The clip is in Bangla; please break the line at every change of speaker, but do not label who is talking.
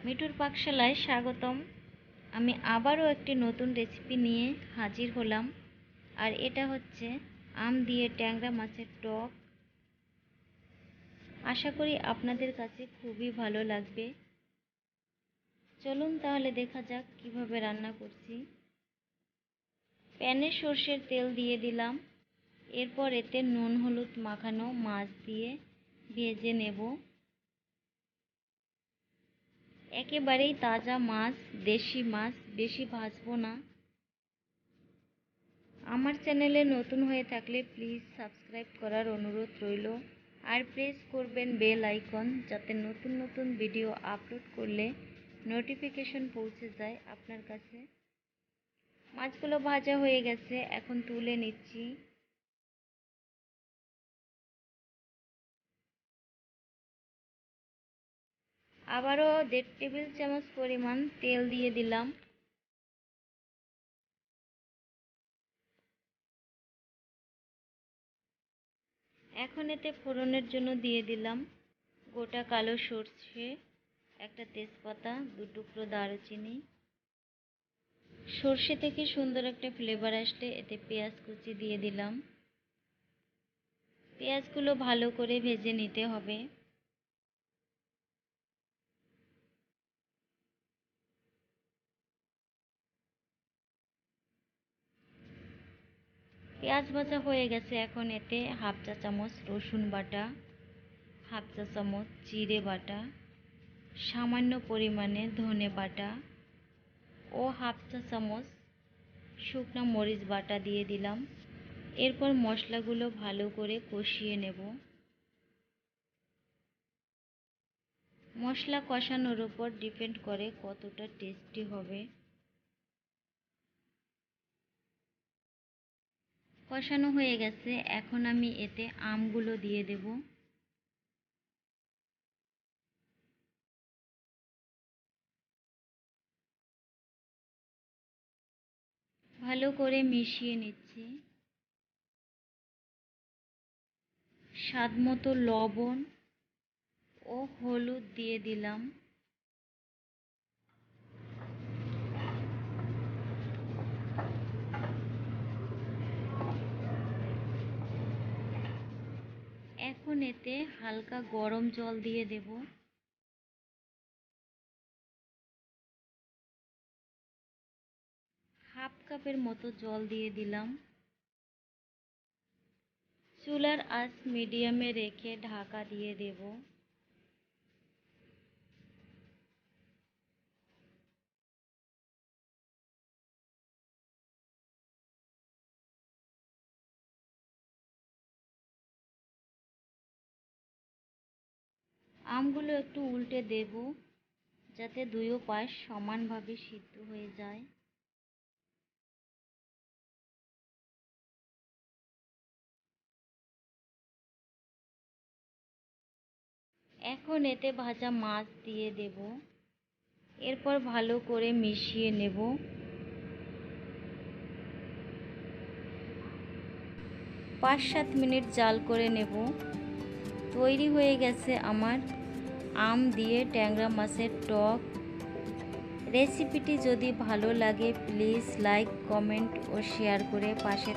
মিঠুর পাকশালায় স্বাগতম। আমি আবারও একটি নতুন রেসিপি নিয়ে হাজির হলাম। আর এটা হচ্ছে আম দিয়ে ট্যাংরা মাছের টক। আশা করি আপনাদের কাছে খুবই ভালো লাগবে। চলুন তাহলে দেখা যাক কিভাবে রান্না করছি। প্যানে সর্ষের তেল দিয়ে দিলাম। এরপর এতে নুন হলুদ মাখানো মাছ দিয়ে ভেজে নেব। একেবারেই তাজা মাছ, দেশি মাছ, বেশি ভাজবো না। আমার চ্যানেলে নতুন হয়ে থাকলে প্লিজ সাবস্ক্রাইব করার অনুরোধ রইল। আর প্রেস করবেন বেল আইকন, যাতে নতুন নতুন ভিডিও আপলোড করলে নোটিফিকেশন পৌঁছে যায় আপনার কাছে। মাছগুলো ভাজা হয়ে গেছে, এখন তুলে নিচ্ছি। আবারও 1.5 টেবিল চামচ পরিমাণ তেল দিয়ে দিলাম। এখন এতে ফোড়নের জন্য দিয়ে দিলাম গোটা কালো সর্ষে, একটা তেজপাতা, 2 টুকরো দারুচিনি। সর্ষে থেকে সুন্দর একটা ফ্লেভার আসলে এতে পেঁয়াজ কুচি দিয়ে দিলাম। পেঁয়াজগুলো ভালো করে ভেজে নিতে হবে। পেঁয়াজ ভাজা হয়ে গেছে, এখন এতে 1/2 চা চামচ রসুন বাটা, 1/2 চা চামচ জিরে বাটা, সামান্য পরিমাণে ধনে বাটা ও 1/2 চা চামচ শুকনো মরিচ বাটা দিয়ে দিলাম। এরপর মশলাগুলো ভালো করে কষিয়ে নেব। মশলা কষানোর উপর ডিপেন্ড করে কতটা টেস্টি হবে। কষানো হয়ে গেছে, এখন আমি এতে আমগুলো দিয়ে দেব। ভালো করে মিশিয়ে নিচ্ছি। স্বাদ মতো লবণ ও হলুদ দিয়ে দিলাম। এখন এতে হালকা গরম জল দিয়ে দেব। 1/2 কাপের মতো জল দিয়ে দিলাম। চুলার আঁচ মিডিয়ামে রেখে ঢাকা দিয়ে দেব। আমগুলো একটু উল্টে দেব, যাতে দুই পাশ সমানভাবে সিদ্ধ হয়ে যায়। এখন এতে ভাজা মাছ দিয়ে দেব। এরপর ভালো করে মিশিয়ে নেব। 5-7 মিনিট জাল করে নেব। তৈরি হয়ে গেছে আমার আম দিয়ে ট্যাংরা মাছের টক। রেসিপিটি যদি ভালো লাগে প্লিজ লাইক, কমেন্ট ও শেয়ার করে পাশে